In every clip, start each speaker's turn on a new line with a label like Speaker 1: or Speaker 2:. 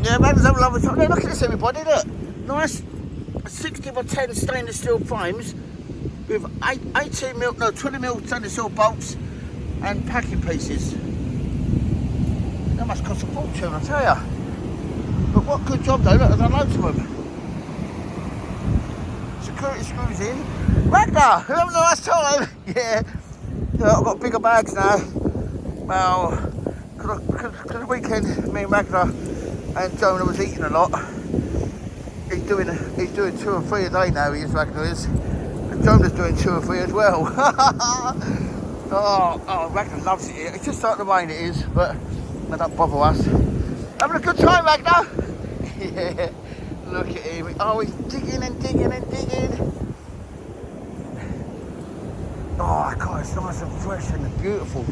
Speaker 1: Yeah, Magnus have a lovely time. Look at this, everybody, look. Nice 60 by 10 stainless steel frames with 20 mil stainless steel bolts and packing pieces. That must cost a fortune, I tell ya. But what good job though, look, I've done loads of them. Security screws in. Ragnar, we're having a nice time. Yeah. Look, I've got bigger bags now. Well, because the weekend, me and Ragnar and Jonah was eating a lot. He's doing 2 or 3 a day now, he is, Ragnar is. And Jonah's doing 2 or 3 as well. oh, Ragnar loves it here. It's just like the rain it is, but that don't bother us. Having a good time, Ragnar? Yeah, look at him. Oh, he's digging and digging and digging. Oh, God, it's nice and fresh and beautiful.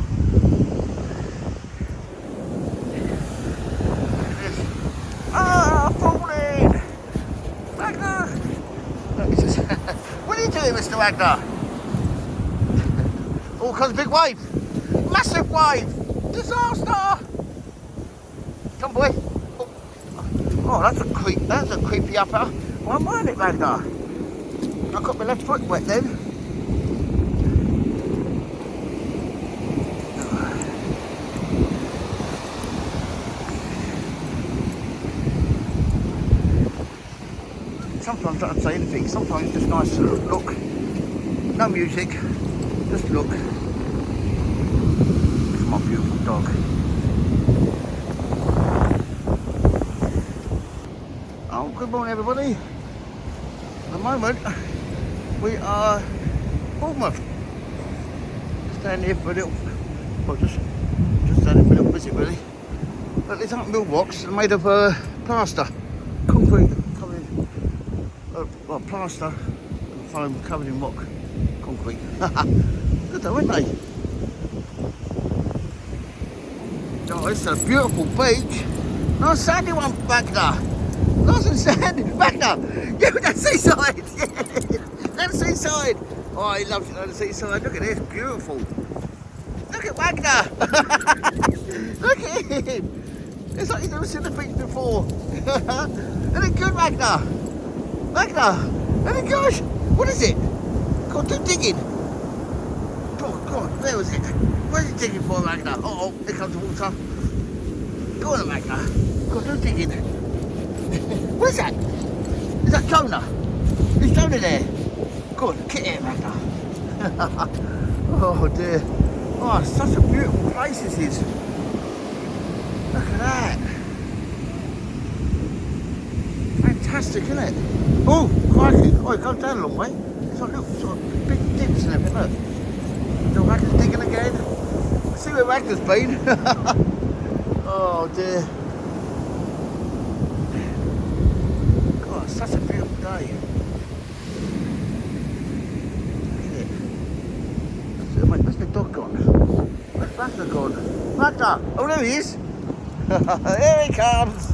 Speaker 1: Ah, falling! Ragnar! What are you doing, Mr. Ragnar? Oh, comes a big wave! Massive wave! Disaster! Come, boy! Oh, that's a creepy upper. Why mind it, Ragnar? I got my left foot wet then. Sometimes I don't say anything, sometimes it's just nice to look. No music, just look. It's my beautiful dog. Oh, good morning everybody. At the moment, we are Bournemouth. Stand here for a little, well just stand here for a little visit really. But these aren't mill rocks, they're made of plaster, concrete. Well, plaster and foam covered in rock concrete. Good though, aren't they? Oh, it's a beautiful beach. Nice sandy one back there. Nice and sandy. Back there. Yeah, that's the seaside. Yeah. That's the seaside. Oh, he loves it on the seaside. Look at this, beautiful. Look at Wagner. Look at him. It's like he's never seen the beach before. Isn't it good, Wagner? Ragnar! Oh my gosh! What is it? Go on, do digging! Oh God, where was it? What is it digging for, Ragnar? Uh-oh, here comes the water. Go on, Ragnar. Go on, do digging. What is that? Is that Jonah? Is Jonah there? Go on, get here, Ragnar. Oh dear. Oh, such a beautiful place this is. Look at that. Fantastic, isn't it? Oh, crikey. Oh, it goes down a long way. It's like little sort of big dips and everything, look. The Ragnar's digging again. See where Ragnar's been. Oh dear. God, it's such a beautiful day. Look at it. Where's the dog gone? Where's Ragnar gone? Ragnar! Oh, there he is. Here he comes.